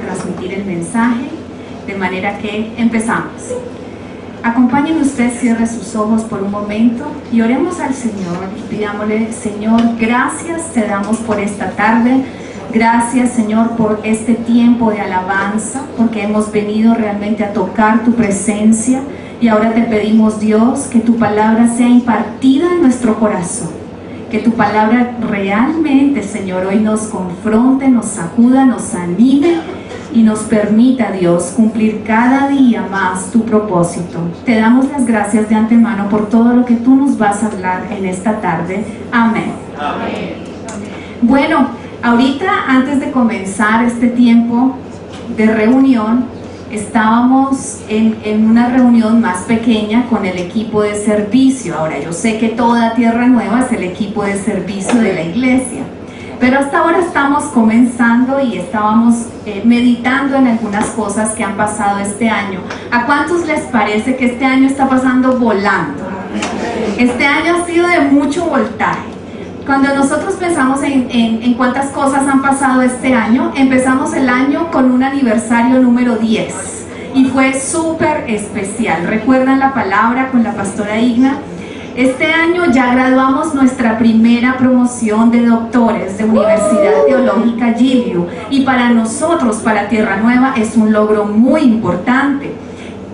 transmitir el mensaje, de manera que empezamos. Acompáñenme usted, cierre sus ojos por un momento y oremos al Señor y pidámosle: Señor, gracias te damos por esta tarde. Gracias, Señor, por este tiempo de alabanza, porque hemos venido realmente a tocar tu presencia. Y ahora te pedimos, Dios, que tu palabra sea impartida en nuestro corazón. Que tu palabra realmente, Señor, hoy nos confronte, nos sacuda, nos anime y nos permita, Dios, cumplir cada día más tu propósito. Te damos las gracias de antemano por todo lo que tú nos vas a hablar en esta tarde. Amén. Amén. Bueno, ahorita, antes de comenzar este tiempo de reunión, estábamos en una reunión más pequeña con el equipo de servicio. Ahora, yo sé que toda Tierra Nueva es el equipo de servicio de la iglesia, pero hasta ahora estamos comenzando y estábamos meditando en algunas cosas que han pasado este año. ¿A cuántos les parece que este año está pasando volando? Este año ha sido de mucho voltaje. Cuando nosotros pensamos en cuántas cosas han pasado este año, empezamos el año con un aniversario número 10 y fue súper especial. ¿Recuerdan la palabra con la pastora Igna? Este año ya graduamos nuestra primera promoción de doctores de Universidad Teológica Giliu y para nosotros, para Tierra Nueva, es un logro muy importante.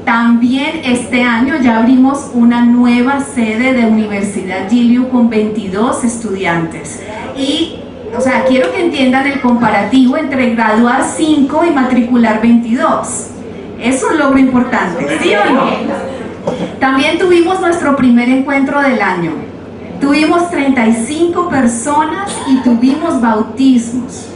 También este año ya abrimos una nueva sede de Universidad Giliu con 22 estudiantes. Y, o sea, quiero que entiendan el comparativo entre graduar 5 y matricular 22. Es un logro importante, ¿sí o no? También tuvimos nuestro primer encuentro del año. Tuvimos 35 personas y tuvimos bautismos.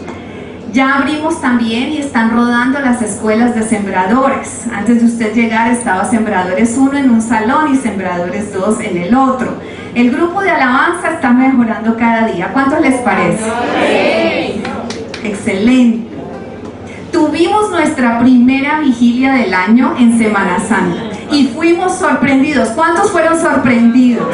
Ya abrimos también y están rodando las escuelas de sembradores. Antes de usted llegar estaba Sembradores 1 en un salón y Sembradores 2 en el otro. El grupo de alabanza está mejorando cada día. ¿Cuánto les parece? Sí. Excelente. Tuvimos nuestra primera vigilia del año en Semana Santa y fuimos sorprendidos. ¿Cuántos fueron sorprendidos?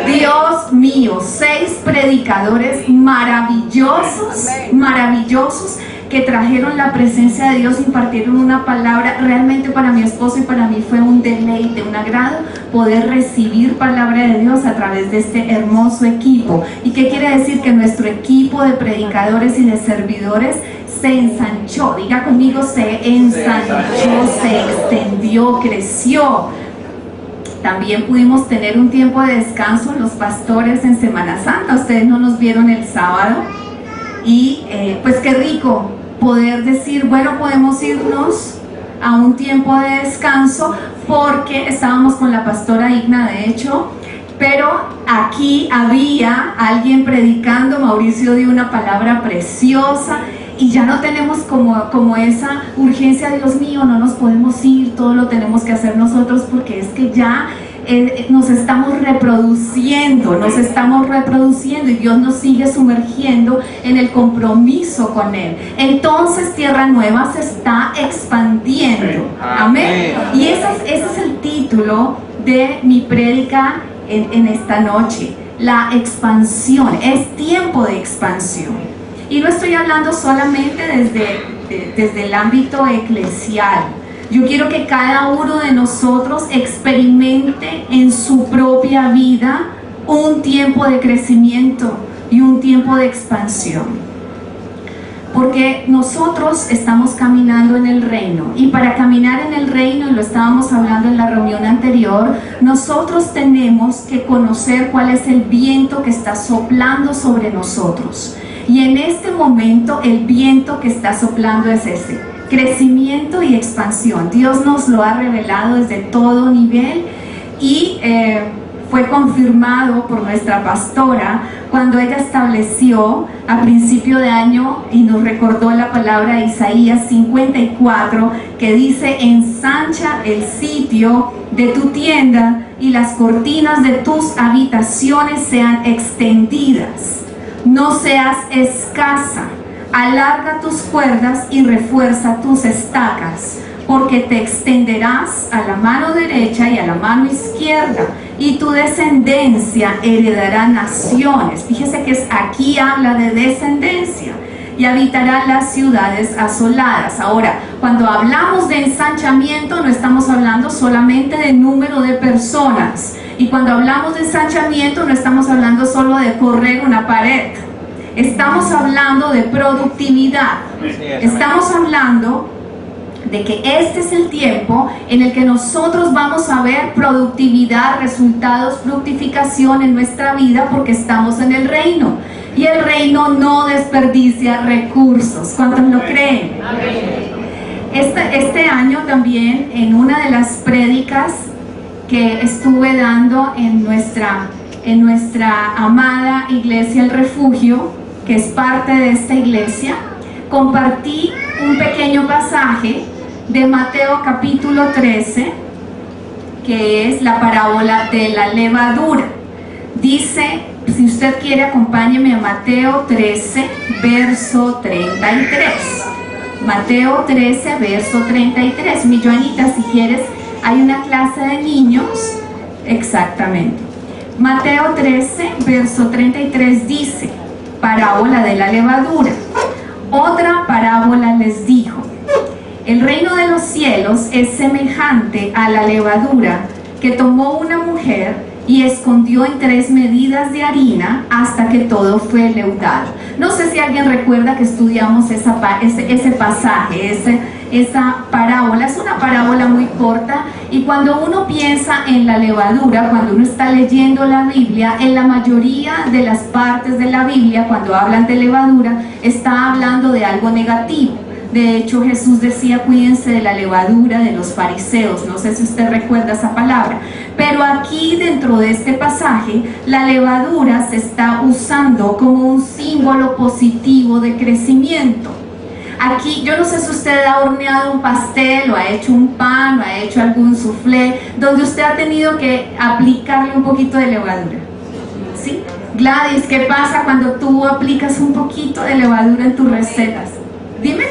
Dios mío, 6 predicadores maravillosos, maravillosos, que trajeron la presencia de Dios, impartieron una palabra. Realmente para mi esposo y para mí fue un deleite, un agrado poder recibir palabra de Dios a través de este hermoso equipo. ¿Y qué quiere decir? Que nuestro equipo de predicadores y de servidores se ensanchó. Diga conmigo: se ensanchó, se extendió, creció. También pudimos tener un tiempo de descanso los pastores en Semana Santa. Ustedes no nos vieron el sábado y pues qué rico poder decir, bueno, podemos irnos a un tiempo de descanso, porque estábamos con la pastora Igna, de hecho, pero aquí había alguien predicando. Mauricio dio una palabra preciosa y ya no tenemos como esa urgencia: Dios mío, no nos podemos ir, todo lo tenemos que hacer nosotros, porque es que ya nos estamos reproduciendo y Dios nos sigue sumergiendo en el compromiso con Él. Entonces Tierra Nueva se está expandiendo. Amén. Y ese es el título de mi prédica en esta noche: la expansión. Es tiempo de expansión. Y no estoy hablando solamente desde el ámbito eclesial. Yo quiero que cada uno de nosotros experimente en su propia vida un tiempo de crecimiento y un tiempo de expansión. Porque nosotros estamos caminando en el reino, y para caminar en el reino, y lo estábamos hablando en la reunión anterior, nosotros tenemos que conocer cuál es el viento que está soplando sobre nosotros. Y en este momento el viento que está soplando es ese: crecimiento y expansión. Dios nos lo ha revelado desde todo nivel y fue confirmado por nuestra pastora cuando ella estableció a principio de año y nos recordó la palabra de Isaías 54, que dice: ensancha el sitio de tu tienda y las cortinas de tus habitaciones sean extendidas, no seas escasa. Alarga tus cuerdas y refuerza tus estacas, porque te extenderás a la mano derecha y a la mano izquierda, y tu descendencia heredará naciones. Fíjese que aquí habla de descendencia. y habitará las ciudades asoladas. Ahora, cuando hablamos de ensanchamiento, no estamos hablando solamente de número de personas. Y cuando hablamos de ensanchamiento, no estamos hablando solo de correr una pared. Estamos hablando de productividad. Estamos hablando de que este es el tiempo en el que nosotros vamos a ver productividad, resultados, fructificación en nuestra vida, porque estamos en el reino. Y el reino no desperdicia recursos. ¿Cuántos lo creen? Este año también, en una de las prédicas que estuve dando en nuestra amada iglesia El Refugio, que es parte de esta iglesia, compartí un pequeño pasaje de Mateo capítulo 13, que es la parábola de la levadura. Dice, si usted quiere, acompáñeme a Mateo 13, verso 33. Mateo 13, verso 33. Mi Joanita, si quieres, hay una clase de niños. Exactamente. Mateo 13, verso 33 dice, parábola de la levadura. Otra parábola les dijo: el reino de los cielos es semejante a la levadura que tomó una mujer y escondió en 3 medidas de harina hasta que todo fue leudado. No sé si alguien recuerda que estudiamos ese pasaje, esa parábola. Es una parábola muy corta, y cuando uno piensa en la levadura, cuando uno está leyendo la Biblia, en la mayoría de las partes de la Biblia, cuando hablan de levadura, está hablando de algo negativo. De hecho, Jesús decía: cuídense de la levadura de los fariseos. No sé si usted recuerda esa palabra. Pero aquí, dentro de este pasaje, la levadura se está usando como un símbolo positivo de crecimiento. Aquí, yo no sé si usted ha horneado un pastel, o ha hecho un pan, o ha hecho algún soufflé, donde usted ha tenido que aplicarle un poquito de levadura. ¿Sí? Gladys, ¿qué pasa cuando tú aplicas un poquito de levadura en tus recetas? Dime.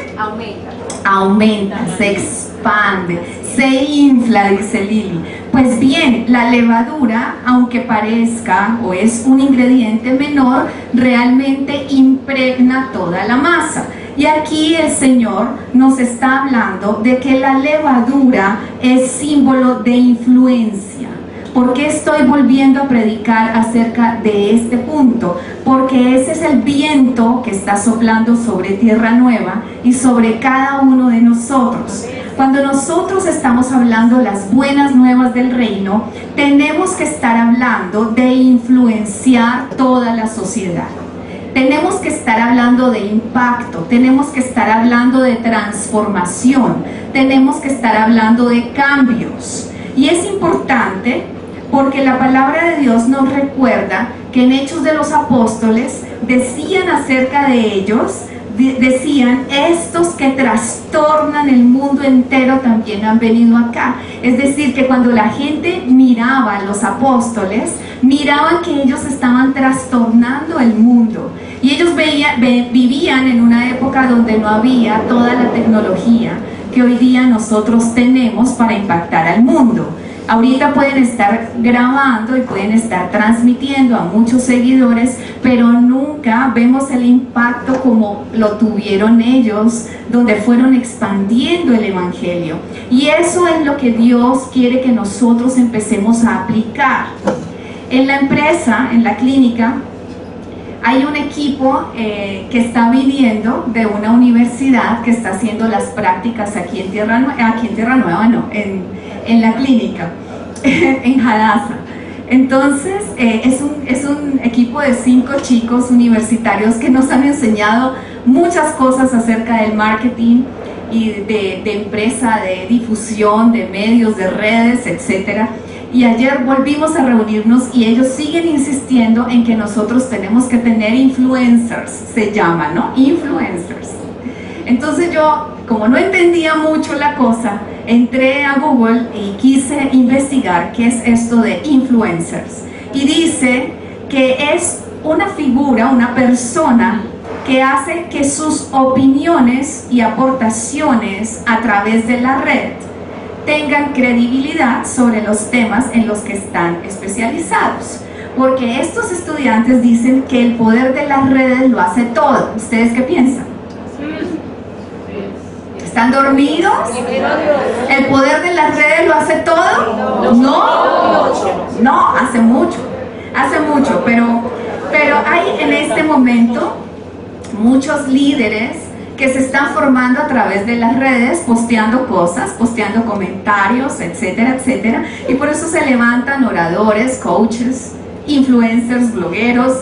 Aumenta, se expande, se infla, dice Lili. Pues bien, la levadura, aunque parezca o es un ingrediente menor, realmente impregna toda la masa. Y aquí el Señor nos está hablando de que la levadura es símbolo de influencia. ¿Por qué estoy volviendo a predicar acerca de este punto? Porque ese es el viento que está soplando sobre Tierra Nueva y sobre cada uno de nosotros. Cuando nosotros estamos hablando las buenas nuevas del reino, tenemos que estar hablando de influenciar toda la sociedad. Tenemos que estar hablando de impacto, tenemos que estar hablando de transformación, tenemos que estar hablando de cambios. Y es importante porque la palabra de Dios nos recuerda que en Hechos de los Apóstoles decían acerca de ellos, decían: estos que trastornan el mundo entero también han venido acá. Es decir, que cuando la gente miraba a los apóstoles, miraban que ellos estaban trastornando el mundo. Y ellos vivían en una época donde no había toda la tecnología que hoy día nosotros tenemos para impactar al mundo. Ahorita pueden estar grabando y pueden estar transmitiendo a muchos seguidores, pero nunca vemos el impacto como lo tuvieron ellos, donde fueron expandiendo el evangelio. Y eso es lo que Dios quiere que nosotros empecemos a aplicar. En la empresa, en la clínica, hay un equipo que está viniendo de una universidad que está haciendo las prácticas aquí en Tierra Nueva, en la clínica, en Hadassah. Entonces, es un equipo de 5 chicos universitarios que nos han enseñado muchas cosas acerca del marketing y de empresa, de difusión, de medios, de redes, etcétera. Y ayer volvimos a reunirnos y ellos siguen insistiendo en que nosotros tenemos que tener influencers, se llama, ¿no? Influencers. Entonces yo, como no entendía mucho la cosa, entré a Google y quise investigar qué es esto de influencers. Y dice que es una figura, una persona que hace que sus opiniones y aportaciones a través de la red tengan credibilidad sobre los temas en los que están especializados. Porque estos estudiantes dicen que el poder de las redes lo hace todo. ¿Ustedes qué piensan? ¿Están dormidos? ¿El poder de las redes lo hace todo? No, hace mucho, pero hay en este momento muchos líderes que se están formando a través de las redes, posteando cosas, posteando comentarios, etcétera, etcétera, y por eso se levantan oradores, coaches, influencers, blogueros,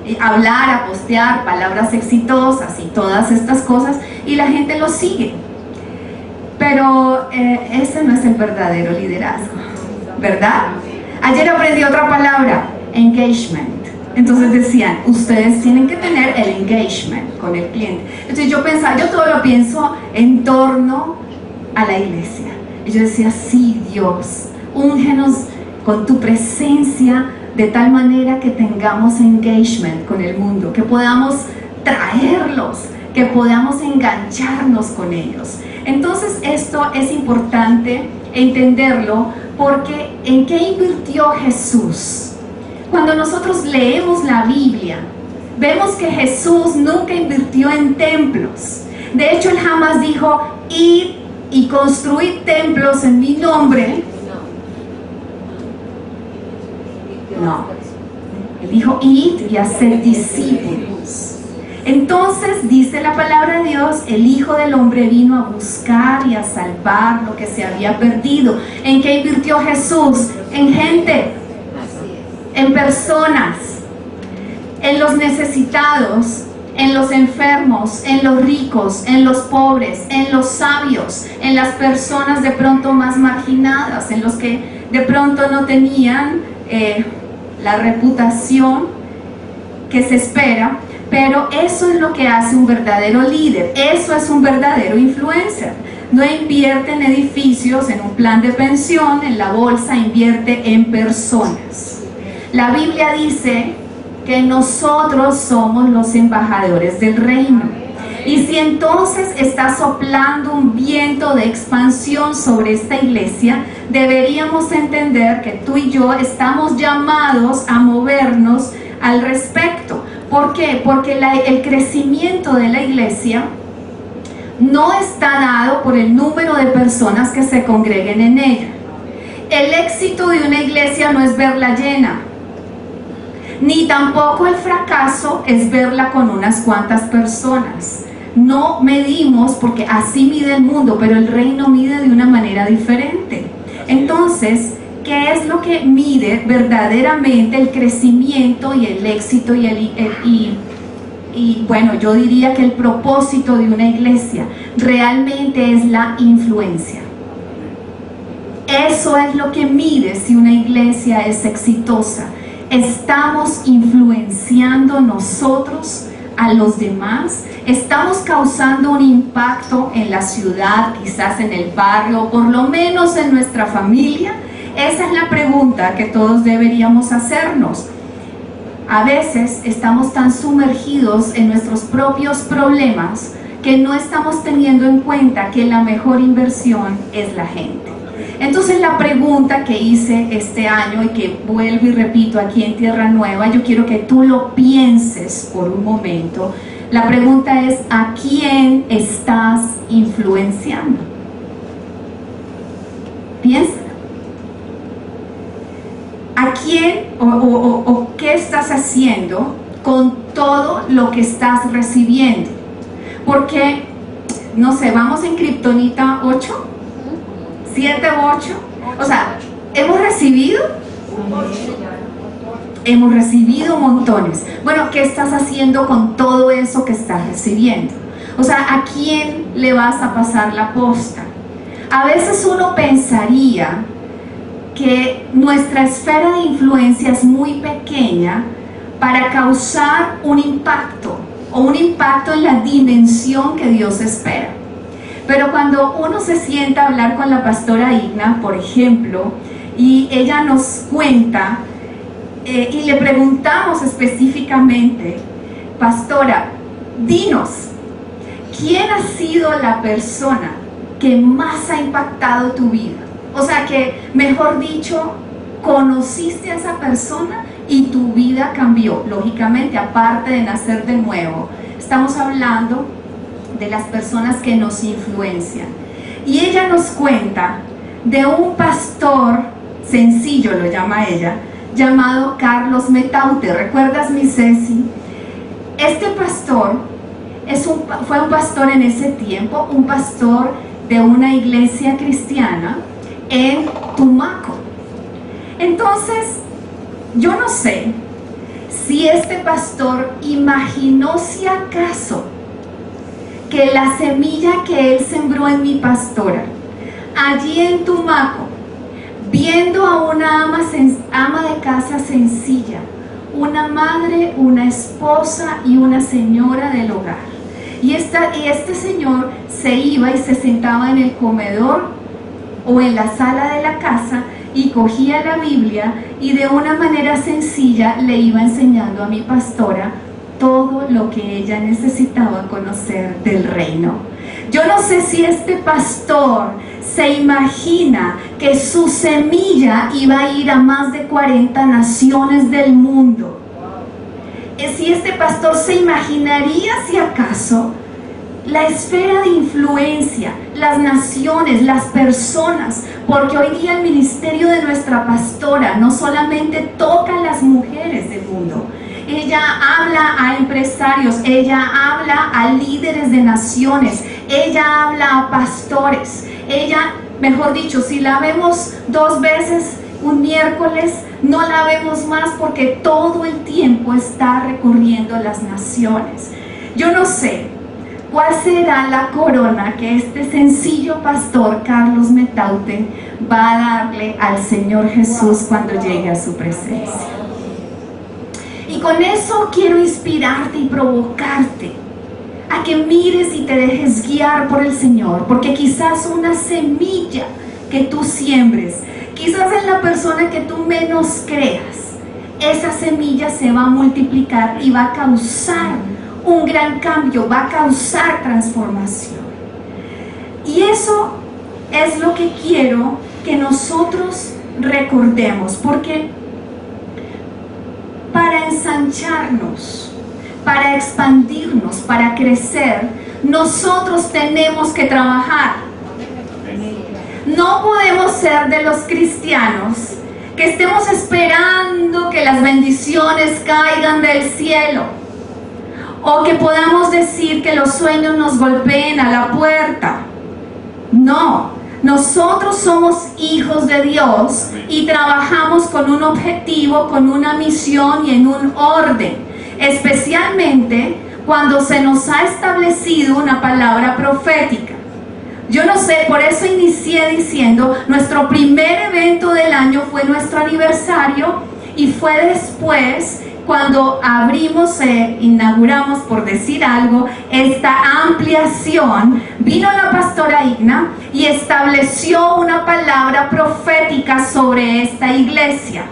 y hablar, a postear palabras exitosas y todas estas cosas, y la gente los sigue. Pero ese no es el verdadero liderazgo, ¿verdad? Ayer aprendí otra palabra, engagement. Entonces decían, ustedes tienen que tener el engagement con el cliente. Entonces yo pensaba, yo todo lo pienso en torno a la iglesia. Y yo decía, sí, Dios, úngenos con tu presencia de tal manera que tengamos engagement con el mundo, que podamos traerlos, que podamos engancharnos con ellos. Entonces esto es importante entenderlo, porque ¿en qué invirtió Jesús? Cuando nosotros leemos la Biblia, vemos que Jesús nunca invirtió en templos. De hecho, Él jamás dijo, id y construid templos en mi nombre. No, Él dijo, id y haced discípulos. Entonces, dice la palabra de Dios, el Hijo del Hombre vino a buscar y a salvar lo que se había perdido. ¿En qué invirtió Jesús? En gente, en personas, en los necesitados, en los enfermos, en los ricos, en los pobres, en los sabios, en las personas de pronto más marginadas, en los que de pronto no tenían la reputación que se espera. Pero eso es lo que hace un verdadero líder, eso es un verdadero influencer. No invierte en edificios, en un plan de pensión, en la bolsa, invierte en personas. La Biblia dice que nosotros somos los embajadores del reino. Y si entonces está soplando un viento de expansión sobre esta iglesia, deberíamos entender que tú y yo estamos llamados a movernos al respecto. ¿Por qué? Porque el crecimiento de la iglesia no está dado por el número de personas que se congreguen en ella. El éxito de una iglesia no es verla llena, ni tampoco el fracaso es verla con unas cuantas personas. No medimos, porque así mide el mundo, pero el reino mide de una manera diferente. Entonces, ¿qué es lo que mide verdaderamente el crecimiento y el éxito y bueno, yo diría que el propósito de una iglesia realmente es la influencia? Eso es lo que mide si una iglesia es exitosa. ¿Estamos influenciando nosotros a los demás? ¿Estamos causando un impacto en la ciudad, quizás en el barrio, o por lo menos en nuestra familia? Esa es la pregunta que todos deberíamos hacernos. A veces estamos tan sumergidos en nuestros propios problemas que no estamos teniendo en cuenta que la mejor inversión es la gente. Entonces la pregunta que hice este año y que vuelvo y repito aquí en Tierra Nueva, yo quiero que tú lo pienses por un momento. La pregunta es, ¿a quién estás influenciando? Piensa. ¿A quién o qué estás haciendo con todo lo que estás recibiendo? Porque, no sé, vamos en Kriptonita 8, 7 u 8, o sea, ¿hemos recibido? Hemos recibido montones. Bueno, ¿qué estás haciendo con todo eso que estás recibiendo? O sea, ¿a quién le vas a pasar la posta? A veces uno pensaría que nuestra esfera de influencia es muy pequeña para causar un impacto o un impacto en la dimensión que Dios espera. Pero cuando uno se sienta a hablar con la pastora Igna, por ejemplo, y ella nos cuenta y le preguntamos específicamente, pastora, dinos, ¿quién ha sido la persona que más ha impactado tu vida? O sea que, mejor dicho, conociste a esa persona y tu vida cambió. Lógicamente, aparte de nacer de nuevo, estamos hablando de las personas que nos influencian. Y ella nos cuenta de un pastor sencillo, lo llama ella, llamado Carlos Metaute. ¿Recuerdas, mi Ceci? Este pastor fue un pastor en ese tiempo, un pastor de una iglesia cristiana en Tumaco. Entonces, yo no sé si este pastor imaginó si acaso que la semilla que él sembró en mi pastora, allí en Tumaco, viendo a una ama de casa sencilla, una madre, una esposa y una señora del hogar, y este señor se iba y se sentaba en el comedor o en la sala de la casa y cogía la Biblia y de una manera sencilla le iba enseñando a mi pastora todo lo que ella necesitaba conocer del reino. Yo no sé si este pastor se imagina que su semilla iba a ir a más de 40 naciones del mundo. Si este pastor se imaginaría si acaso la esfera de influencia, las naciones, las personas, porque hoy día el ministerio de nuestra pastora no solamente toca a las mujeres del mundo, ella habla a empresarios, ella habla a líderes de naciones, ella habla a pastores, ella, mejor dicho, si la vemos 2 veces un miércoles, no la vemos más porque todo el tiempo está recorriendo las naciones. Yo no sé cuál será la corona que este sencillo pastor Carlos Metaute va a darle al Señor Jesús cuando llegue a su presencia. Y con eso quiero inspirarte y provocarte a que mires y te dejes guiar por el Señor, porque quizás una semilla que tú siembres, quizás en la persona que tú menos creas, esa semilla se va a multiplicar y va a causar un gran cambio, va a causar transformación. Y eso es lo que quiero que nosotros recordemos, porque para ensancharnos, para expandirnos, para crecer, nosotros tenemos que trabajar. No podemos ser de los cristianos que estemos esperando que las bendiciones caigan del cielo, o que podamos decir que los sueños nos golpeen a la puerta. No, nosotros somos hijos de Dios y trabajamos con un objetivo, con una misión y en un orden, especialmente cuando se nos ha establecido una palabra profética. Yo no sé, por eso inicié diciendo, nuestro primer evento del año fue nuestro aniversario, y fue después cuando inauguramos, por decir algo, esta ampliación. Vino la pastora Igna y estableció una palabra profética sobre esta iglesia.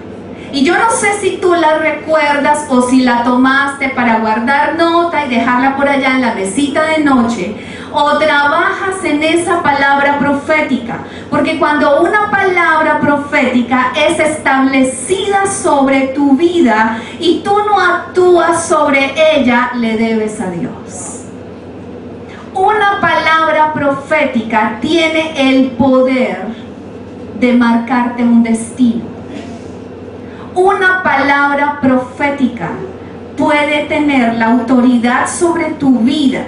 Y yo no sé si tú la recuerdas o si la tomaste para guardar nota y dejarla por allá en la mesita de noche, o trabajas en esa palabra profética, porque cuando una palabra profética es establecida sobre tu vida y tú no actúas sobre ella, le debes a Dios. Una palabra profética tiene el poder de marcarte un destino. Una palabra profética puede tener la autoridad sobre tu vida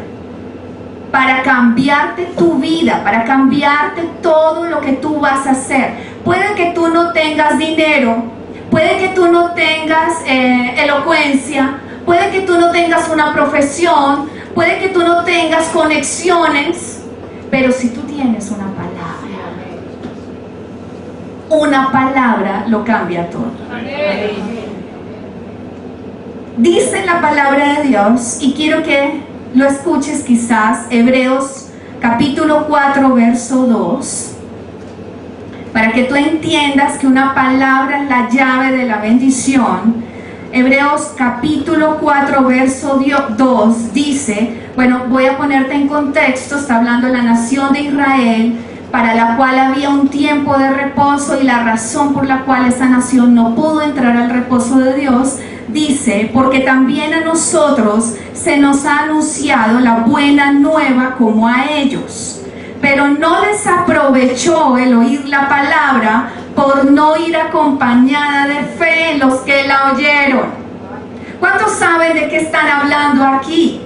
para cambiarte tu vida, para cambiarte todo lo que tú vas a hacer. Puede que tú no tengas dinero, puede que tú no tengas elocuencia, puede que tú no tengas una profesión, puede que tú no tengas conexiones, pero si tú tienes una palabra lo cambia todo. Dice la palabra de Dios, y quiero que lo escuches quizás, Hebreos capítulo 4 verso 2, para que tú entiendas que una palabra es la llave de la bendición. Hebreos capítulo 4 verso 2 dice, bueno, voy a ponerte en contexto, está hablando de la nación de Israel, para la cual había un tiempo de reposo, y la razón por la cual esa nación no pudo entrar al reposo de Dios. dice, porque también a nosotros se nos ha anunciado la buena nueva como a ellos. Pero no les aprovechó el oír la palabra por no ir acompañada de fe en los que la oyeron. ¿Cuántos saben de qué están hablando aquí?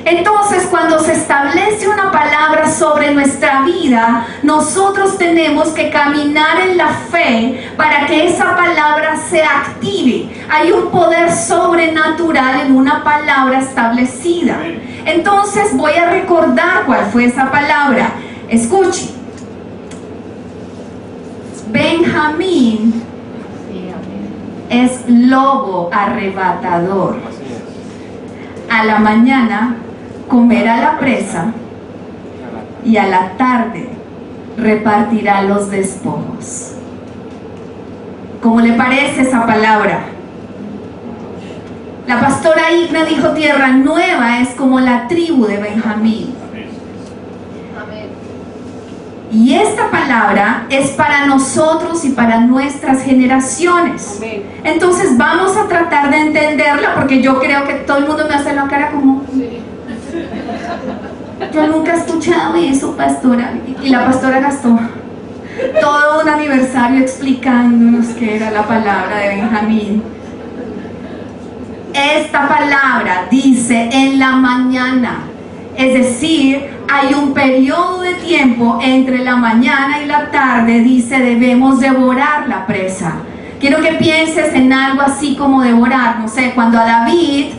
Entonces, cuando se establece una palabra sobre nuestra vida, nosotros tenemos que caminar en la fe para que esa palabra se active. Hay un poder sobrenatural en una palabra establecida. Entonces, voy a recordar cuál fue esa palabra. Escuche. Benjamín es lobo arrebatador. A la mañana comerá la presa y a la tarde repartirá los despojos. ¿Cómo le parece esa palabra? La pastora Igna dijo: tierra nueva es como la tribu de Benjamín. Y esta palabra es para nosotros y para nuestras generaciones. Entonces vamos a tratar de entenderla, porque yo creo que todo el mundo me hace la cara como... Yo nunca he escuchado eso, pastora. Y la pastora gastó todo un aniversario explicándonos qué era la palabra de Benjamín. Esta palabra dice en la mañana. Es decir, hay un periodo de tiempo entre la mañana y la tarde. Dice, debemos devorar la presa. Quiero que pienses en algo así como devorar. No sé, cuando David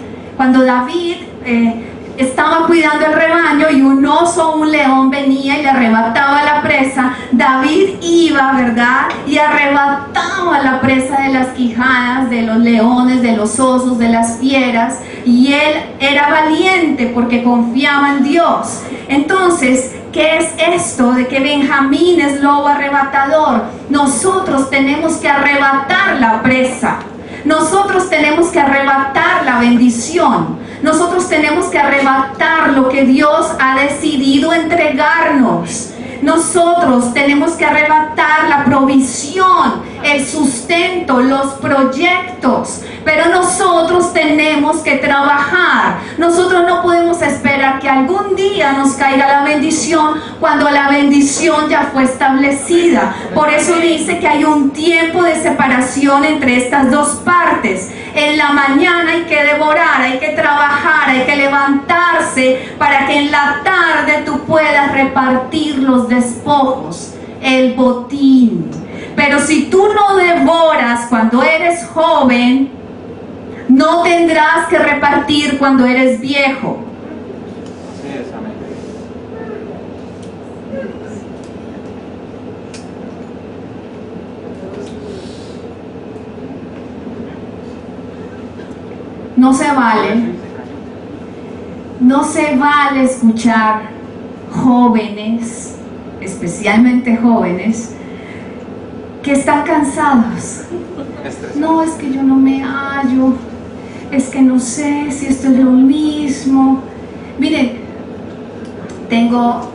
estaba cuidando el rebaño y un oso o un león venía y le arrebataba la presa, David iba, ¿verdad? Y arrebataba la presa de las quijadas de los leones, de los osos, de las fieras, y él era valiente porque confiaba en Dios. Entonces, ¿qué es esto de que Benjamín es lobo arrebatador? Nosotros tenemos que arrebatar la presa. Nosotros tenemos que arrebatar la bendición. Nosotros tenemos que arrebatar lo que Dios ha decidido entregarnos. Nosotros tenemos que arrebatar la provisión, el sustento, los proyectos. Pero nosotros tenemos que trabajar. Nosotros no podemos esperar que algún día nos caiga la bendición cuando la bendición ya fue establecida. Por eso dice que hay un tiempo de separación entre estas dos partes. En la mañana hay que devorar, hay que trabajar, hay que levantarse para que en la tarde tú puedas repartir los despojos, el botín. Pero si tú no devoras cuando eres joven, no tendrás que repartir cuando eres viejo. No se vale escuchar jóvenes, especialmente jóvenes, que están cansados. No, es que yo no me hallo, es que no sé si esto es lo mismo. Miren, tengo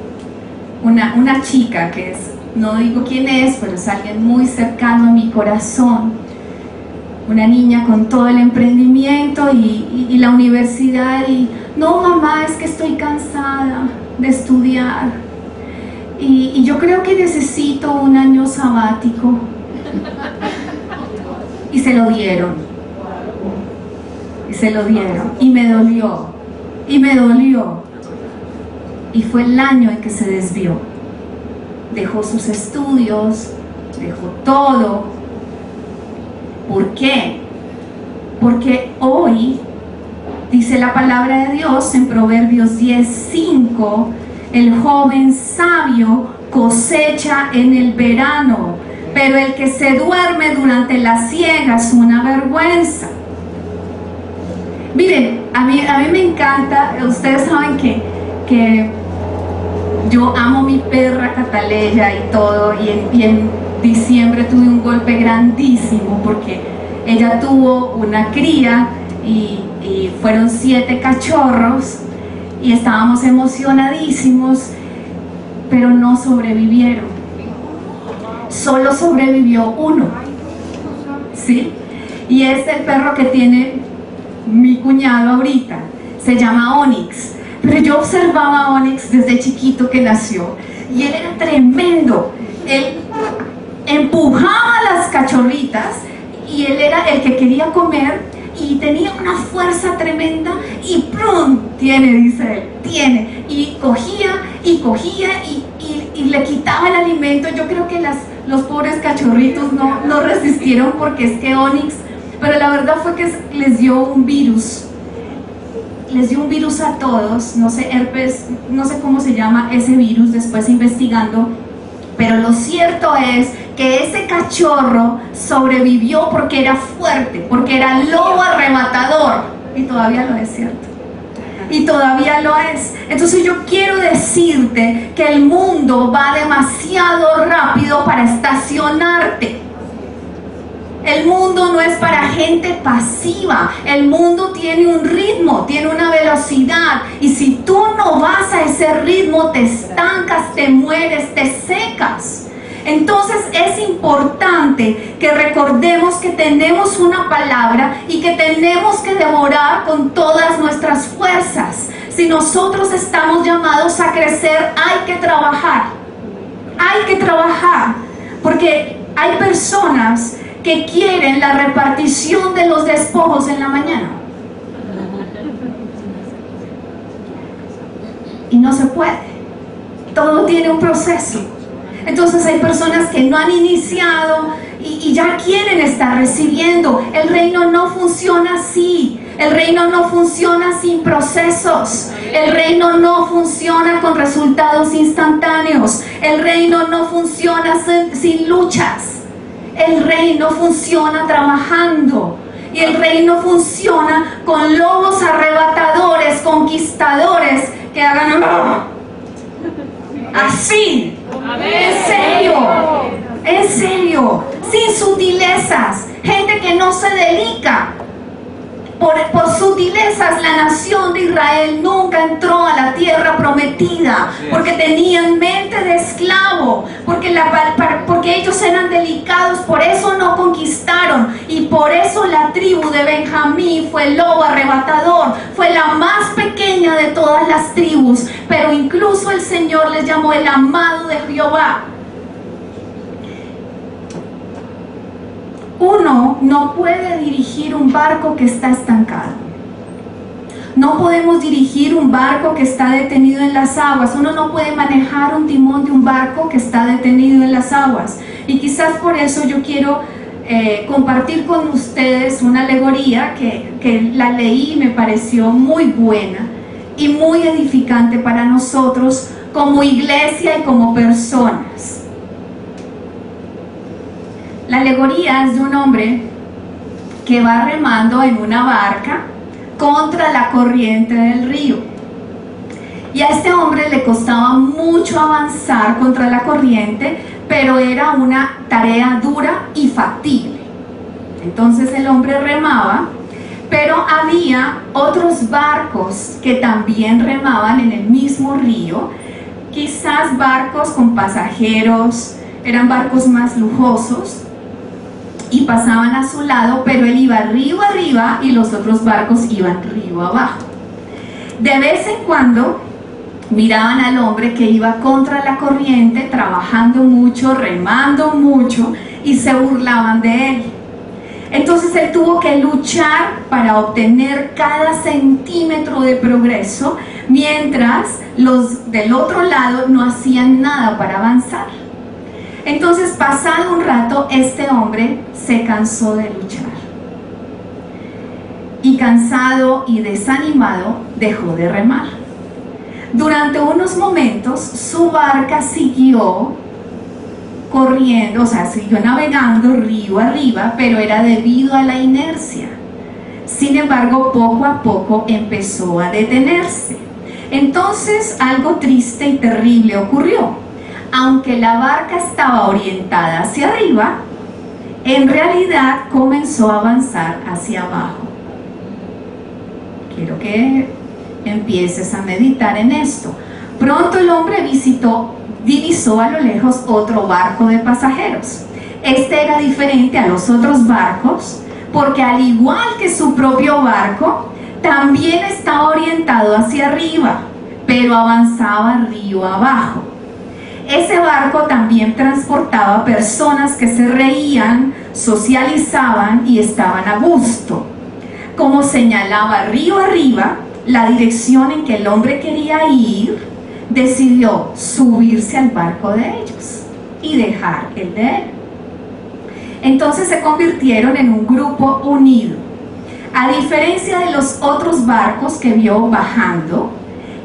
una chica que es, no digo quién es, pero es alguien muy cercano a mi corazón. Una niña con todo el emprendimiento y la universidad, y no, mamá, es que estoy cansada de estudiar y yo creo que necesito un año sabático. Y se lo dieron y me dolió y fue el año en que se desvió, dejó sus estudios, dejó todo. ¿Por qué? Porque hoy dice la palabra de Dios en Proverbios 10:5, el joven sabio cosecha en el verano, pero el que se duerme durante la siega es una vergüenza. Miren, a mí me encanta, ustedes saben que yo amo mi perra Cataleya y todo, y en diciembre tuve un golpe grandísimo porque ella tuvo una cría y fueron 7 cachorros y estábamos emocionadísimos, pero no sobrevivieron. Solo sobrevivió uno, ¿sí? y es el perro que tiene mi cuñado ahorita, se llama Onyx. Pero yo observaba a Onyx desde chiquito que nació, y él era tremendo. Él empujaba a las cachorritas, y él era el que quería comer, y tenía una fuerza tremenda, y ¡plum! Dice él, tiene, y cogía, y le quitaba el alimento. Yo creo que los pobres cachorritos no resistieron, porque es que Onyx, pero la verdad fue que les dio un virus a todos, no sé, herpes, no sé cómo se llama ese virus, después investigando, pero lo cierto es que ese cachorro sobrevivió porque era fuerte, porque era lobo arrebatador, y todavía lo es, ¿cierto? Y todavía lo es. Entonces yo quiero decirte que el mundo va demasiado rápido para estacionarte. El mundo no es para gente pasiva. El mundo tiene un ritmo, tiene una velocidad, y si tú no vas a ese ritmo, te estancas, te mueres, te secas. Entonces es importante que recordemos que tenemos una palabra y que tenemos que devorar con todas nuestras fuerzas. Si nosotros estamos llamados a crecer, hay que trabajar, porque hay personas que quieren la repartición de los despojos en la mañana, y no se puede. Todo tiene un proceso. Entonces hay personas que no han iniciado y ya quieren estar recibiendo. El reino no funciona así. El reino no funciona sin procesos. El reino no funciona con resultados instantáneos. El reino no funciona sin luchas. El reino funciona trabajando. Y el reino funciona con lobos arrebatadores, conquistadores, que hagan así. En serio, sin sutilezas, gente que no se dedica. Por sutilezas, la nación de Israel nunca entró a la tierra prometida, porque tenían mente de esclavo, porque ellos eran delicados, por eso no conquistaron. Y por eso la tribu de Benjamín fue el lobo arrebatador, fue la más pequeña de todas las tribus, pero incluso el Señor les llamó el amado de Jehová. Uno no puede dirigir un barco que está estancado. No podemos dirigir un barco que está detenido en las aguas. Uno no puede manejar un timón de un barco que está detenido en las aguas. Y quizás por eso yo quiero compartir con ustedes una alegoría que la leí y me pareció muy buena y muy edificante para nosotros como iglesia y como personas. La alegoría es de un hombre que va remando en una barca contra la corriente del río. Y a este hombre le costaba mucho avanzar contra la corriente, pero era una tarea dura y factible. Entonces el hombre remaba, pero había otros barcos que también remaban en el mismo río, quizás barcos con pasajeros, eran barcos más lujosos, y pasaban a su lado, pero él iba río arriba y los otros barcos iban río abajo. De vez en cuando miraban al hombre que iba contra la corriente, trabajando mucho, remando mucho, y se burlaban de él. Entonces él tuvo que luchar para obtener cada centímetro de progreso, mientras los del otro lado no hacían nada para avanzar. Entonces, pasado un rato, este hombre se cansó de luchar. Y cansado y desanimado, dejó de remar. Durante unos momentos, su barca siguió corriendo, o sea, siguió navegando río arriba, pero era debido a la inercia. Sin embargo, poco a poco empezó a detenerse. Entonces, algo triste y terrible ocurrió. Aunque la barca estaba orientada hacia arriba, en realidad comenzó a avanzar hacia abajo. Quiero que empieces a meditar en esto. Pronto el hombre divisó a lo lejos otro barco de pasajeros. Este era diferente a los otros barcos porque al igual que su propio barco, también estaba orientado hacia arriba, pero avanzaba río abajo. Ese barco también transportaba personas que se reían, socializaban y estaban a gusto. Como señalaba río arriba la dirección en que el hombre quería ir, decidió subirse al barco de ellos y dejar el de él. Entonces se convirtieron en un grupo unido. A diferencia de los otros barcos que vio bajando,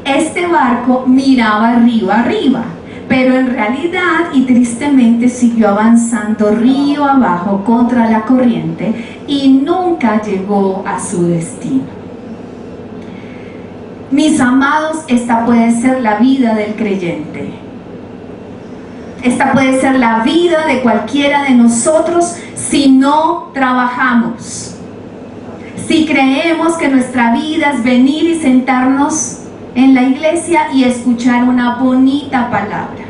este barco miraba río arriba, pero en realidad y tristemente siguió avanzando río abajo contra la corriente y nunca llegó a su destino. Mis amados, esta puede ser la vida del creyente. Esta puede ser la vida de cualquiera de nosotros si no trabajamos. Si creemos que nuestra vida es venir y sentarnos en la iglesia y escuchar una bonita palabra.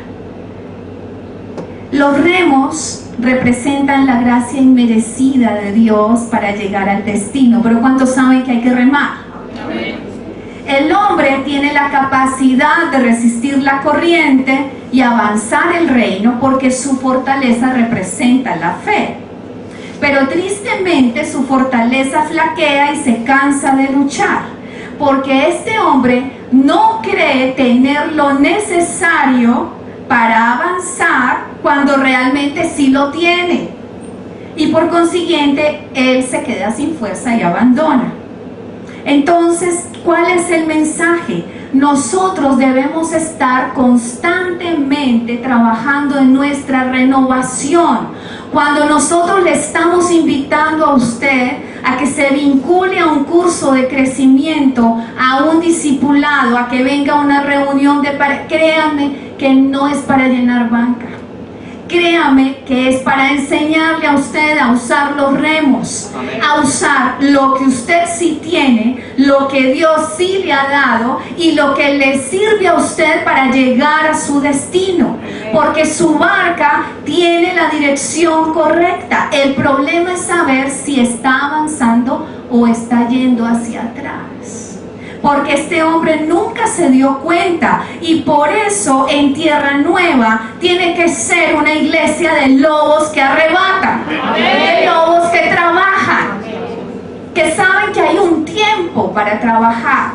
Los remos representan la gracia inmerecida de Dios para llegar al destino, pero ¿cuántos saben que hay que remar? Amén. El hombre tiene la capacidad de resistir la corriente y avanzar el reino porque su fortaleza representa la fe. Pero tristemente su fortaleza flaquea y se cansa de luchar, porque este hombre no cree tener lo necesario para avanzar cuando realmente sí lo tiene. Y por consiguiente, él se queda sin fuerza y abandona. Entonces, ¿cuál es el mensaje? Nosotros debemos estar constantemente trabajando en nuestra renovación. Cuando nosotros le estamos invitando a usted a que se vincule a un curso de crecimiento, a un discipulado, a que venga a una reunión créanme que no es para llenar banca. Créame que es para enseñarle a usted a usar los remos, amén, a usar lo que usted sí tiene, lo que Dios sí le ha dado y lo que le sirve a usted para llegar a su destino, porque su barca tiene la dirección correcta. El problema es saber si está avanzando o está yendo hacia atrás. Porque este hombre nunca se dio cuenta y por eso en Tierra Nueva tiene que ser una iglesia de lobos que arrebatan, de lobos que trabajan, que saben que hay un tiempo para trabajar.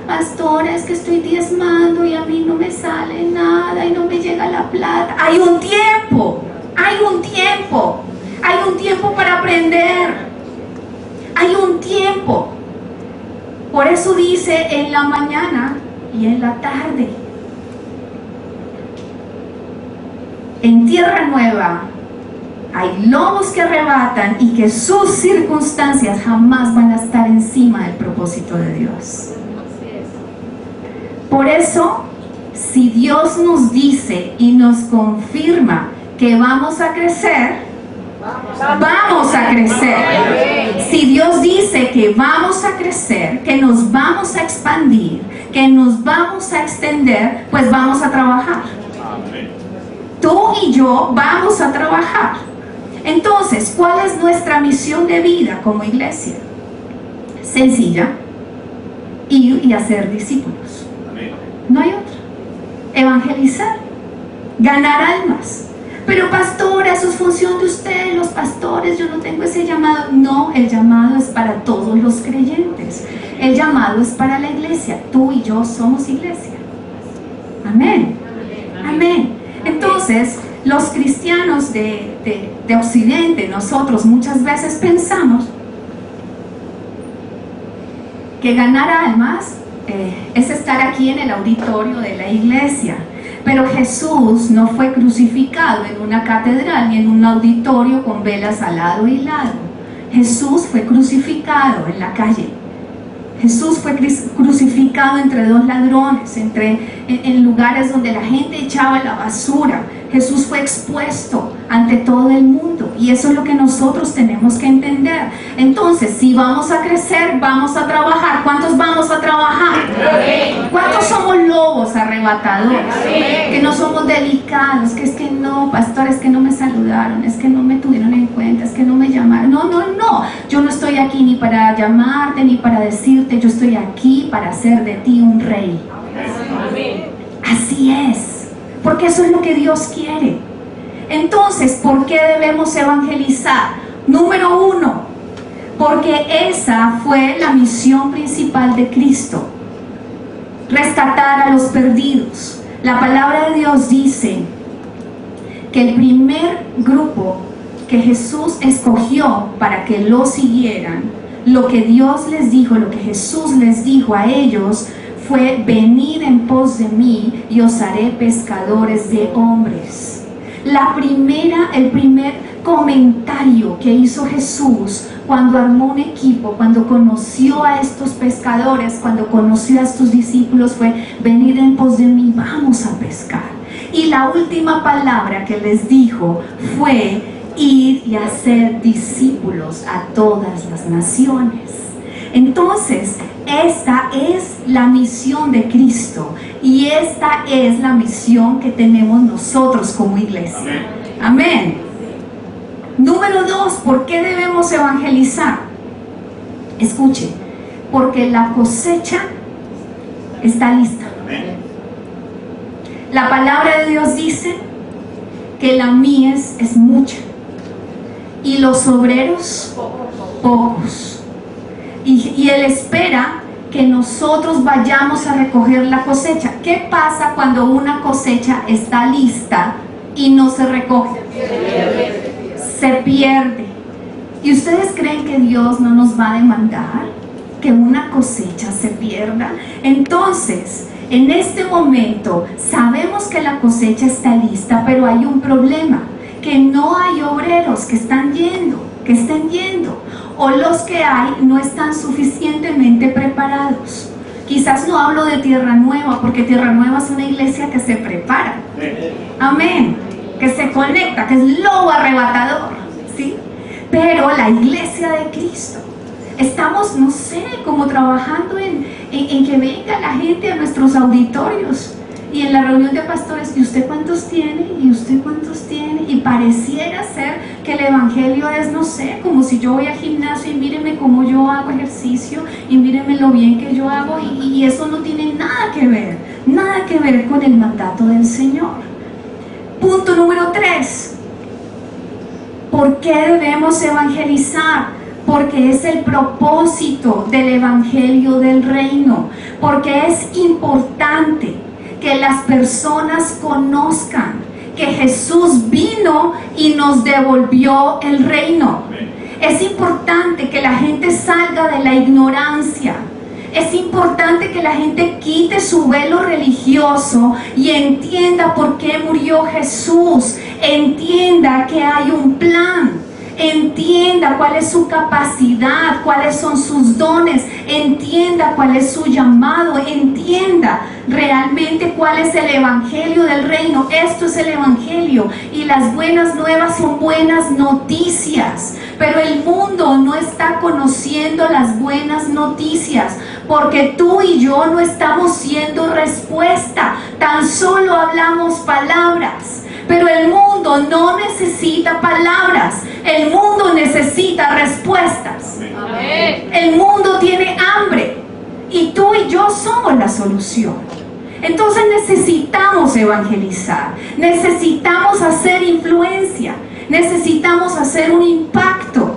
Pastora, es que estoy diezmando y a mí no me sale nada y no me llega la plata. Hay un tiempo, hay un tiempo, hay un tiempo para aprender, hay un tiempo. Por eso dice en la mañana y en la tarde. En Tierra Nueva hay lobos que arrebatan y que sus circunstancias jamás van a estar encima del propósito de Dios. Por eso, si Dios nos dice y nos confirma que vamos a crecer, vamos a crecer. Si Dios dice que vamos a crecer, que nos vamos a expandir, que nos vamos a extender, pues vamos a trabajar. Tú y yo vamos a trabajar. Entonces, ¿cuál es nuestra misión de vida como iglesia? Sencilla: ir y hacer discípulos. No hay otra. Evangelizar, ganar almas. Pero pastora, eso es función de usted, los pastores, yo no tengo ese llamado. No, el llamado es para todos los creyentes. El llamado es para la iglesia. Tú y yo somos iglesia. Amén. Amén. Entonces, los cristianos de Occidente, nosotros muchas veces pensamos que ganar almas es estar aquí en el auditorio de la iglesia. Pero Jesús no fue crucificado en una catedral ni en un auditorio con velas al lado y lado. Jesús fue crucificado en la calle. Jesús fue crucificado entre dos ladrones, en lugares donde la gente echaba la basura. Jesús fue expuesto ante todo el mundo, y eso es lo que nosotros tenemos que entender. Entonces, si vamos a crecer, vamos a trabajar. ¿Cuántos vamos a trabajar? ¿Cuántos somos lobos arrebatadores? Que no somos delicados, que es que no, pastor, es que no me saludaron, es que no me tuvieron en cuenta, es que no me llamaron. No, yo no estoy aquí ni para llamarte ni para decirte, yo estoy aquí para hacer de ti un rey. Así es, porque eso es lo que Dios quiere. Entonces, ¿por qué debemos evangelizar? Número 1, porque esa fue la misión principal de Cristo: rescatar a los perdidos. La palabra de Dios dice que el primer grupo que Jesús escogió para que lo siguieran, lo que Dios les dijo, lo que Jesús les dijo a ellos fue: venid en pos de mí y os haré pescadores de hombres. El primer comentario que hizo Jesús cuando armó un equipo, cuando conoció a estos pescadores, cuando conoció a estos discípulos, fue: venid en pos de mí, vamos a pescar. Y la última palabra que les dijo fue: id y hacer discípulos a todas las naciones. Entonces, esta es la misión de Cristo y esta es la misión que tenemos nosotros como iglesia. Amén. Número 2, ¿por qué debemos evangelizar? Escuche, porque la cosecha está lista. La palabra de Dios dice que la mies es mucha y los obreros pocos. Y Él espera que nosotros vayamos a recoger la cosecha. ¿Qué pasa cuando una cosecha está lista y no se recoge? Se pierde. ¿Y ustedes creen que Dios no nos va a demandar que una cosecha se pierda? Entonces, en este momento sabemos que la cosecha está lista, pero hay un problema, que no hay obreros que estén yendo, o los que hay no están suficientemente preparados. Quizás no hablo de Tierra Nueva, porque Tierra Nueva es una iglesia que se prepara, amén, que se conecta, que es lobo arrebatador, ¿sí? Pero la iglesia de Cristo, estamos, no sé, como trabajando en que venga la gente a nuestros auditorios y en la reunión de pastores: ¿y usted cuántos tiene? ¿Y usted cuántos tiene? Y pareciera ser que el evangelio es, no sé, como si yo voy al gimnasio y míreme cómo yo hago ejercicio y míreme lo bien que yo hago, y eso no tiene nada que ver con el mandato del Señor. Punto número 3, ¿por qué debemos evangelizar? Porque es el propósito del evangelio del reino, porque es importante que las personas conozcan que Jesús vino y nos devolvió el reino. Es importante que la gente salga de la ignorancia. Es importante que la gente quite su velo religioso y entienda por qué murió Jesús. Entienda que hay un plan. Entienda cuál es su capacidad, cuáles son sus dones, entienda cuál es su llamado, entienda realmente cuál es el evangelio del reino. Esto es el evangelio, y las buenas nuevas son buenas noticias, pero el mundo no está conociendo las buenas noticias, porque tú y yo no estamos siendo respuesta, tan solo hablamos palabras. Pero el mundo no necesita palabras, el mundo necesita respuestas. Amén. El mundo tiene hambre y tú y yo somos la solución. Entonces necesitamos evangelizar, necesitamos hacer influencia, necesitamos hacer un impacto.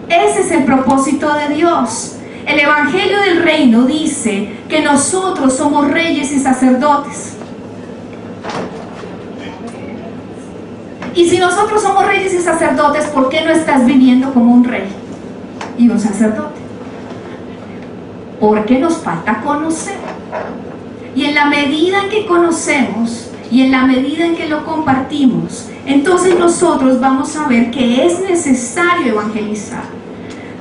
Ese es el propósito de Dios. El evangelio del reino dice que nosotros somos reyes y sacerdotes. Y si nosotros somos reyes y sacerdotes, ¿por qué no estás viviendo como un rey y un sacerdote? Porque nos falta conocer. Y en la medida en que conocemos y en la medida en que lo compartimos, entonces nosotros vamos a ver que es necesario evangelizar.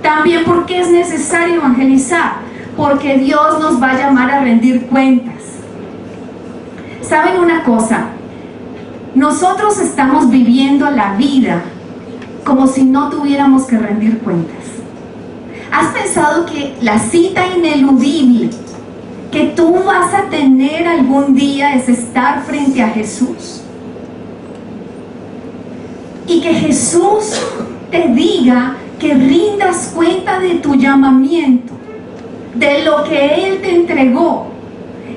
También, ¿por qué es necesario evangelizar? Porque Dios nos va a llamar a rendir cuentas. ¿Saben una cosa? nosotros estamos viviendo la vida como si no tuviéramos que rendir cuentas. ¿Has pensado que la cita ineludible que tú vas a tener algún día es estar frente a Jesús? Y que Jesús te diga que rindas cuenta de tu llamamiento, de lo que Él te entregó.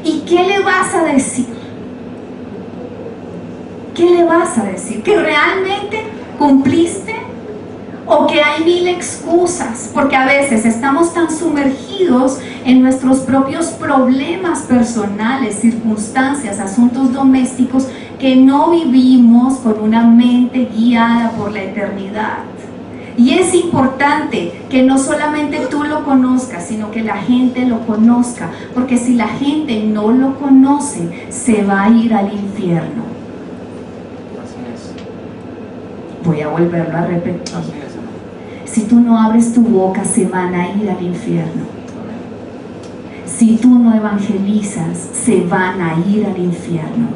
¿Y qué le vas a decir? ¿Qué le vas a decir? ¿Que realmente cumpliste? ¿O que hay mil excusas? Porque a veces estamos tan sumergidos en nuestros propios problemas personales, circunstancias, asuntos domésticos, que no vivimos con una mente guiada por la eternidad. Y es importante que no solamente tú lo conozcas, sino que la gente lo conozca, porque si la gente no lo conoce, se va a ir al infierno. Voy a volverlo a repetir. Si tú no abres tu boca, se van a ir al infierno. Si tú no evangelizas, se van a ir al infierno.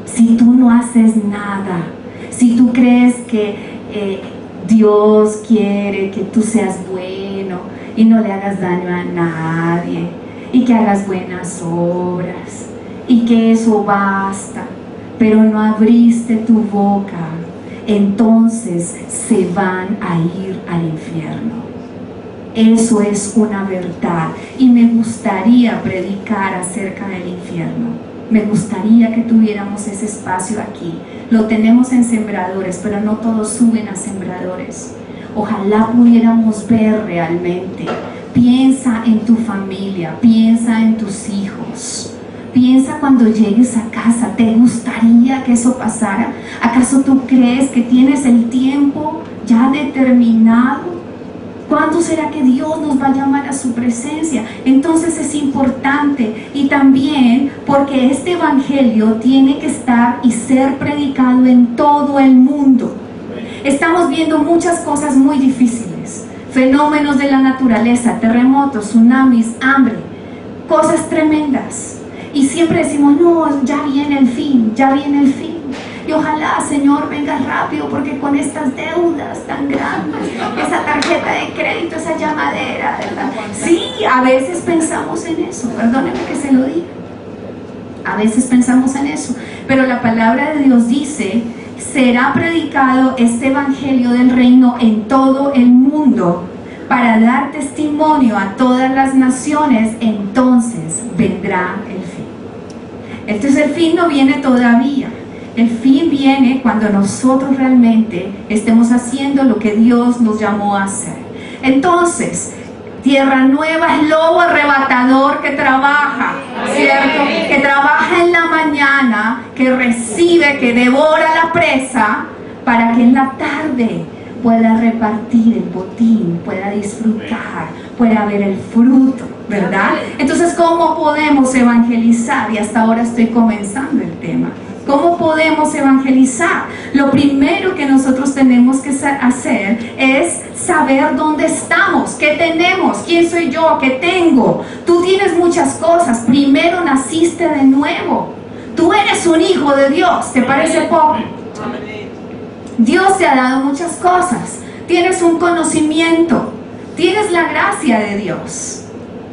Si tú no haces nada, si tú crees que Dios quiere que tú seas bueno y no le hagas daño a nadie y que hagas buenas obras y que eso basta, pero no abriste tu boca, entonces se van a ir al infierno. Eso es una verdad y me gustaría predicar acerca del infierno. Me gustaría que tuviéramos ese espacio aquí. Lo tenemos en Sembradores, pero no todos suben a Sembradores. Ojalá pudiéramos ver realmente. Piensa en tu familia, piensa en tus hijos. Piensa cuando llegues a casa, ¿te gustaría que eso pasara? ¿Acaso tú crees que tienes el tiempo ya determinado? ¿Cuándo será que Dios nos va a llamar a su presencia? Entonces es importante, y también porque este evangelio tiene que estar y ser predicado en todo el mundo. Estamos viendo muchas cosas muy difíciles, fenómenos de la naturaleza, terremotos, tsunamis, hambre, cosas tremendas. Y siempre decimos, no, ya viene el fin, ya viene el fin. Y ojalá, Señor, venga rápido, porque con estas deudas tan grandes, esa tarjeta de crédito, esa llamadera, ¿verdad? Sí, a veces pensamos en eso, perdónenme que se lo diga. A veces pensamos en eso, pero la palabra de Dios dice, será predicado este evangelio del reino en todo el mundo para dar testimonio a todas las naciones, entonces vendrá el fin. Entonces el fin no viene todavía. El fin viene cuando nosotros realmente estemos haciendo lo que Dios nos llamó a hacer. Entonces, tierra nueva es lobo arrebatador que trabaja, ¿cierto? Que trabaja en la mañana, que recibe, que devora la presa, para que en la tarde pueda repartir el botín, pueda disfrutar, pueda ver el fruto, ¿verdad? Entonces, ¿cómo podemos evangelizar? Y hasta ahora estoy comenzando el tema. ¿Cómo podemos evangelizar? Lo primero que nosotros tenemos que hacer es saber dónde estamos, qué tenemos, quién soy yo, qué tengo. Tú tienes muchas cosas. Primero naciste de nuevo. Tú eres un hijo de Dios. ¿Te parece poco? Dios te ha dado muchas cosas. Tienes un conocimiento. Tienes la gracia de Dios.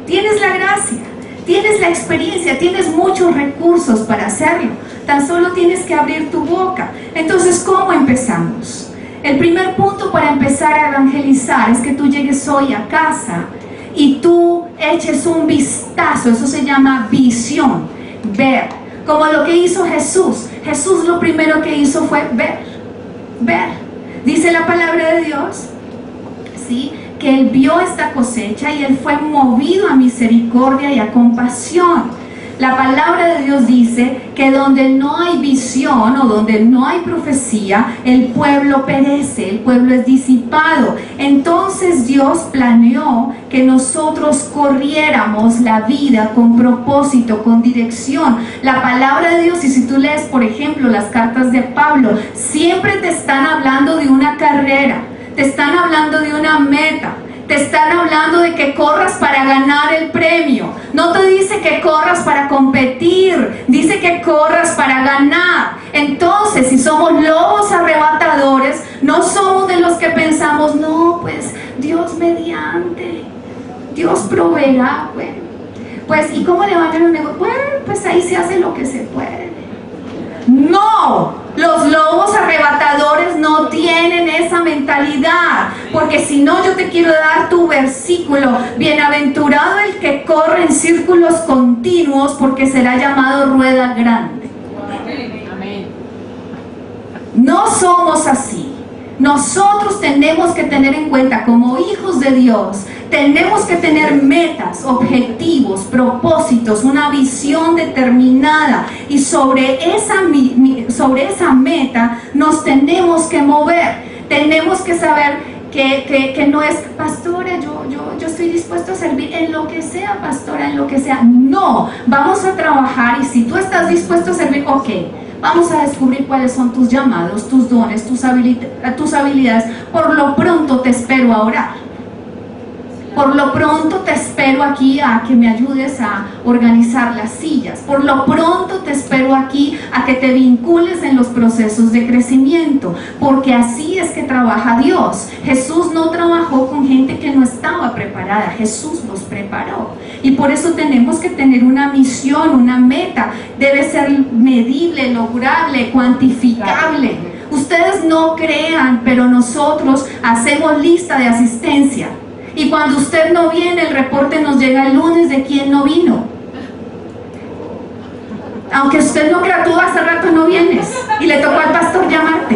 Tienes la gracia. Tienes la experiencia. Tienes muchos recursos para hacerlo. Tan solo tienes que abrir tu boca. Entonces, ¿cómo empezamos? El primer punto para empezar a evangelizar es que tú llegues hoy a casa y tú eches un vistazo. Eso se llama visión, ver. Como lo que hizo Jesús. Jesús lo primero que hizo fue ver. Ver. Dice la palabra de Dios, ¿sí?, que Él vio esta cosecha y Él fue movido a misericordia y a compasión. La palabra de Dios dice que donde no hay visión o donde no hay profecía, el pueblo perece, el pueblo es disipado. Entonces Dios planeó que nosotros corriéramos la vida con propósito, con dirección. La palabra de Dios, y si tú lees, por ejemplo, las cartas de Pablo, siempre te están hablando de una carrera, te están hablando de una meta. Te están hablando de que corras para ganar el premio. No te dice que corras para competir, dice que corras para ganar. Entonces, si somos lobos arrebatadores, no somos de los que pensamos, no, pues Dios mediante, Dios proveerá, bueno, pues ¿y cómo le van a los negocios? Bueno, pues ahí se hace lo que se puede. No, los lobos arrebatadores no tienen esa mentalidad, porque si no, yo te quiero dar tu versículo: bienaventurado el que corre en círculos continuos, porque será llamado rueda grande. Amén. No somos así. Nosotros tenemos que tener en cuenta, como hijos de Dios, tenemos que tener metas, objetivos, propósitos, una visión determinada, y sobre esa meta nos tenemos que mover. Tenemos que saber que no es, pastora, yo estoy dispuesto a servir en lo que sea, pastora, en lo que sea. No, vamos a trabajar, y si tú estás dispuesto a servir, ok, vamos a descubrir cuáles son tus llamados, tus dones, tus habilidades. Por lo pronto te espero a orar. Por lo pronto te espero aquí a que me ayudes a organizar las sillas. Por lo pronto te espero aquí a que te vincules en los procesos de crecimiento, porque así es que trabaja Dios. Jesús no trabajó con gente que no estaba preparada, Jesús los preparó. Y por eso tenemos que tener una misión, una meta. Debe ser medible, lograble, cuantificable. Ustedes no crean, pero nosotros hacemos lista de asistencia. Y cuando usted no viene, el reporte nos llega el lunes de quién no vino. Aunque usted no crea, tú hace rato no vienes y le tocó al pastor llamarte.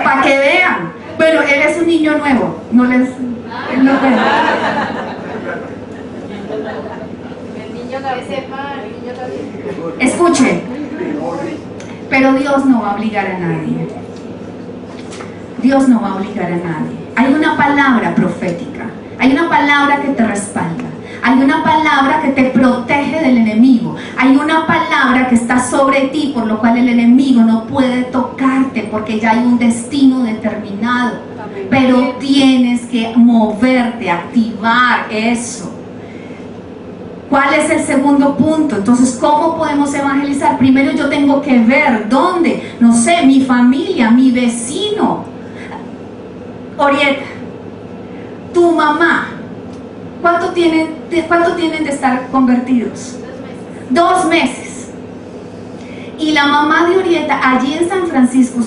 Para que vean. Bueno, él es un niño nuevo. No les... él no puede. Escuche, pero Dios no va a obligar a nadie. Dios no va a obligar a nadie. Hay una palabra profética, hay una palabra que te respalda, hay una palabra que te protege del enemigo, hay una palabra que está sobre ti, por lo cual el enemigo no puede tocarte, porque ya hay un destino determinado. Pero tienes que moverte, activar eso. ¿Cuál es el segundo punto? Entonces, ¿cómo podemos evangelizar? Primero yo tengo que ver dónde, no sé, mi familia, mi vecino. Orieta, tu mamá, ¿cuánto tienen de estar convertidos? 2 meses. Y la mamá de Orieta, allí en San Francisco,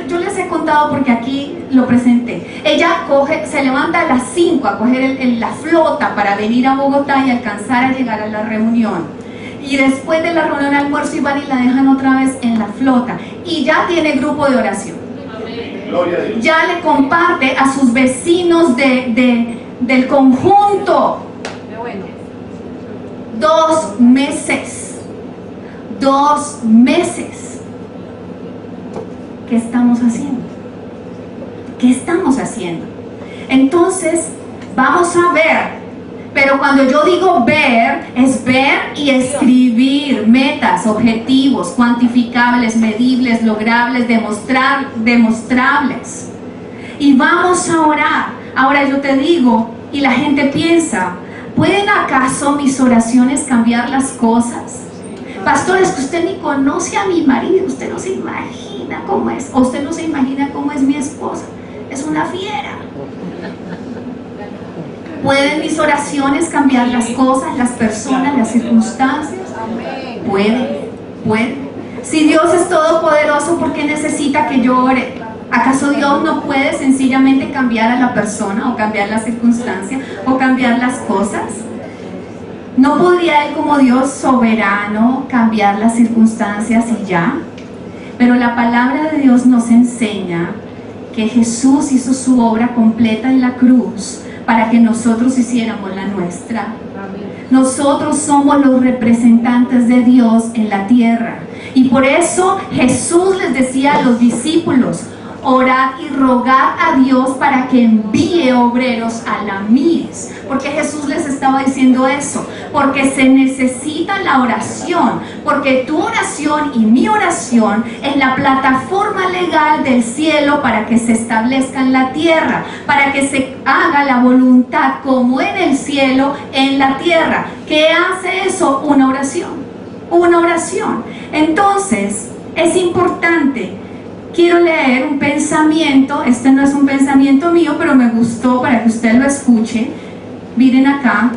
yo les he contado porque aquí lo presenté. Ella se levanta a las 5 a coger la flota para venir a Bogotá y alcanzar a llegar a la reunión. Y después de la reunión almuerzo y van y la dejan otra vez en la flota. Y ya tiene grupo de oración. Ya le comparte a sus vecinos del conjunto. 2 meses. 2 meses. ¿Qué estamos haciendo? ¿Qué estamos haciendo? Entonces, vamos a ver. Pero cuando yo digo ver, es ver y escribir metas, objetivos, cuantificables, medibles, logrables, demostrables. Y vamos a orar. Ahora yo te digo, y la gente piensa, ¿pueden acaso mis oraciones cambiar las cosas? Pastor, es que usted ni conoce a mi marido, usted no se imagina cómo es, o usted no se imagina cómo es mi esposa, es una fiera. ¿Pueden mis oraciones cambiar las cosas, las personas, las circunstancias? Puede. Si Dios es todopoderoso, ¿por qué necesita que yo ore? ¿Acaso Dios no puede sencillamente cambiar a la persona, o cambiar la circunstancia, o cambiar las cosas? ¿No podría Él, como Dios soberano, cambiar las circunstancias y ya? Pero la palabra de Dios nos enseña que Jesús hizo su obra completa en la cruz para que nosotros hiciéramos la nuestra. Nosotros somos los representantes de Dios en la tierra. Y por eso Jesús les decía a los discípulos: orad y rogad a Dios para que envíe obreros a la mies. Porque Jesús les estaba diciendo eso, porque se necesita la oración, porque tu oración y mi oración es la plataforma legal del cielo para que se establezca en la tierra, para que se haga la voluntad como en el cielo, en la tierra. ¿Qué hace eso? Una oración. Entonces, Es importante. Quiero leer un pensamiento, este no es un pensamiento mío, pero me gustó para que usted lo escuche. Miren acá,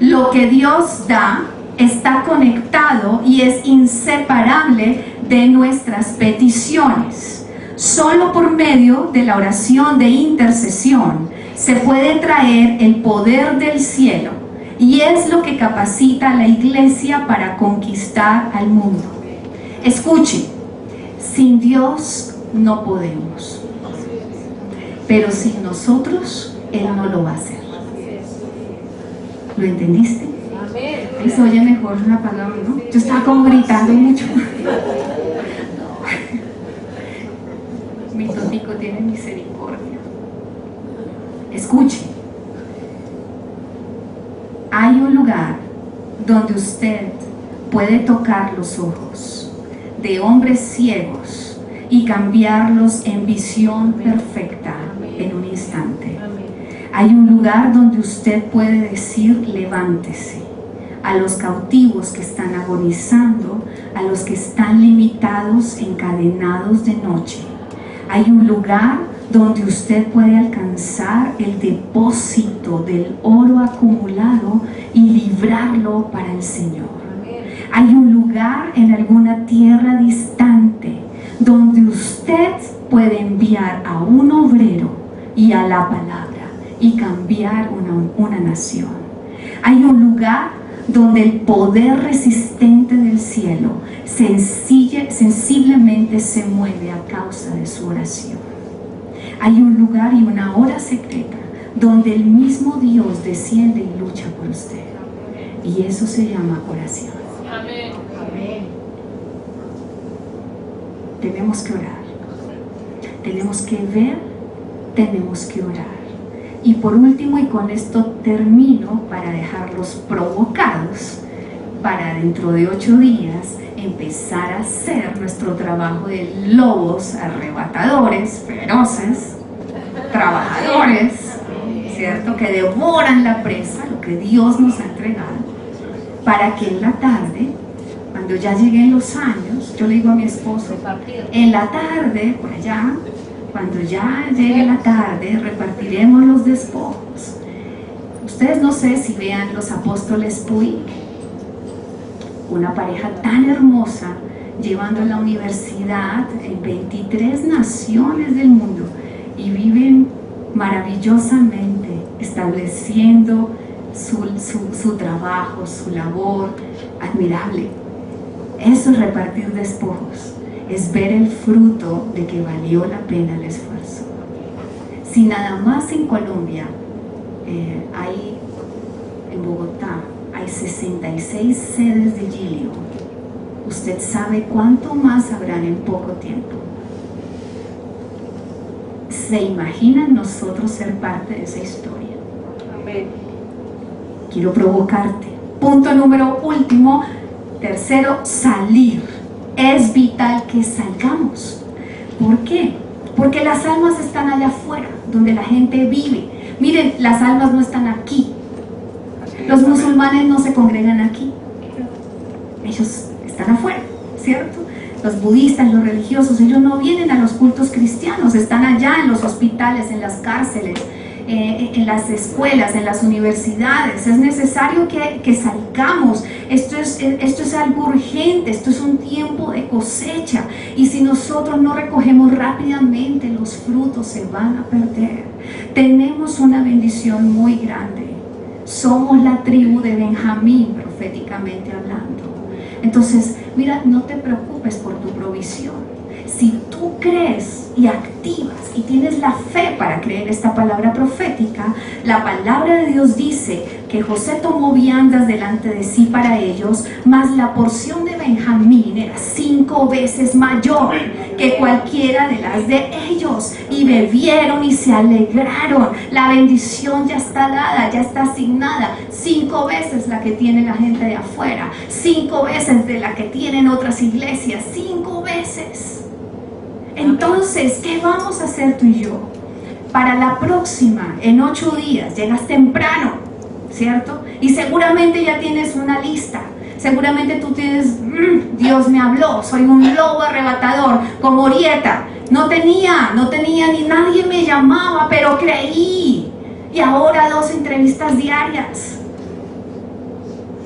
lo que Dios da está conectado y es inseparable de nuestras peticiones. Solo por medio de la oración de intercesión se puede traer el poder del cielo, y es lo que capacita a la iglesia para conquistar al mundo. Escuchen, sin Dios no podemos, pero sin nosotros Él no lo va a hacer. ¿Lo entendiste? Ahí se oye mejor la palabra, ¿no? Yo estaba como gritando mucho. Mi totico tiene misericordia. Escuche. Hay un lugar donde usted puede tocar los ojos de hombres ciegos y cambiarlos en visión perfecta en un instante. Hay un lugar donde usted puede decir: levántese. A los cautivos que están agonizando, a los que están limitados, encadenados de noche. Hay un lugar donde usted puede alcanzar el depósito del oro acumulado y librarlo para el Señor. Hay un lugar en alguna tierra distante donde usted puede enviar a un obrero y a la palabra y cambiar una nación. Hay un lugar donde el poder resistente del cielo sensiblemente se mueve a causa de su oración. Hay un lugar y una hora secreta donde el mismo Dios desciende y lucha por usted, y eso se llama oración. Amén. Amén. Tenemos que orar, tenemos que ver, tenemos que orar. Y por último, y con esto termino, para dejarlos provocados, para dentro de 8 días empezar a hacer nuestro trabajo de lobos arrebatadores, feroces, trabajadores, ¿cierto? Que devoran la presa, lo que Dios nos ha entregado, para que en la tarde, cuando ya lleguen los años, yo le digo a mi esposo, en la tarde, por allá, cuando ya llegue la tarde, repartiremos los despojos. Ustedes no sé si vean Los Apóstoles Puig, una pareja tan hermosa, llevando a la universidad en 23 naciones del mundo, y viven maravillosamente, estableciendo su trabajo, su labor, admirable. Eso es repartir despojos. Es ver el fruto de que valió la pena el esfuerzo. Si nada más en Colombia hay, en Bogotá, hay 66 sedes de Gilead, usted sabe cuánto más habrán en poco tiempo. ¿Se imaginan nosotros ser parte de esa historia? Amén. Quiero provocarte. Punto número último, tercero, salir. Es vital que salgamos. ¿Por qué? Porque las almas están allá afuera, donde la gente vive. Miren, las almas no están aquí. Los musulmanes no se congregan aquí. Ellos están afuera, ¿cierto? Los budistas, los religiosos, ellos no vienen a los cultos cristianos, están allá en los hospitales, en las cárceles, en las escuelas, en las universidades. Es necesario que salgamos. Esto es algo urgente, esto es un tiempo de cosecha, y si nosotros no recogemos rápidamente, los frutos se van a perder. Tenemos una bendición muy grande. Somos la tribu de Benjamín, proféticamente hablando. Entonces, mira, no te preocupes por tu provisión. Si tú crees y activas y tienes la fe para creer esta palabra profética, la palabra de Dios dice que José tomó viandas delante de sí para ellos, mas la porción de Benjamín era 5 veces mayor que cualquiera de las de ellos, y bebieron y se alegraron. La bendición ya está dada, ya está asignada, 5 veces la que tiene la gente de afuera, 5 veces de la que tienen otras iglesias, 5 veces. Entonces, ¿qué vamos a hacer tú y yo? Para la próxima, en 8 días, llegas temprano, ¿cierto? Y seguramente ya tienes una lista. Seguramente tú tienes, Dios me habló, soy un lobo arrebatador, como Orieta. No tenía ni nadie me llamaba, pero creí. Y ahora 2 entrevistas diarias.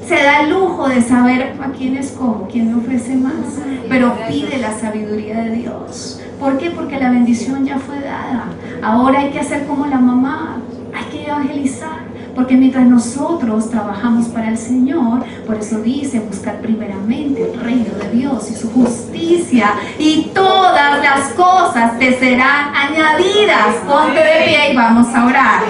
Se da el lujo de saber a quién escojo, quién me ofrece más, pero pide la sabiduría de Dios. ¿Por qué? Porque la bendición ya fue dada. Ahora hay que hacer como la mamá, hay que evangelizar, porque mientras nosotros trabajamos para el Señor, por eso dice, buscar primeramente el reino de Dios y su justicia, y todas las cosas te serán añadidas. Ponte de pie y vamos a orar.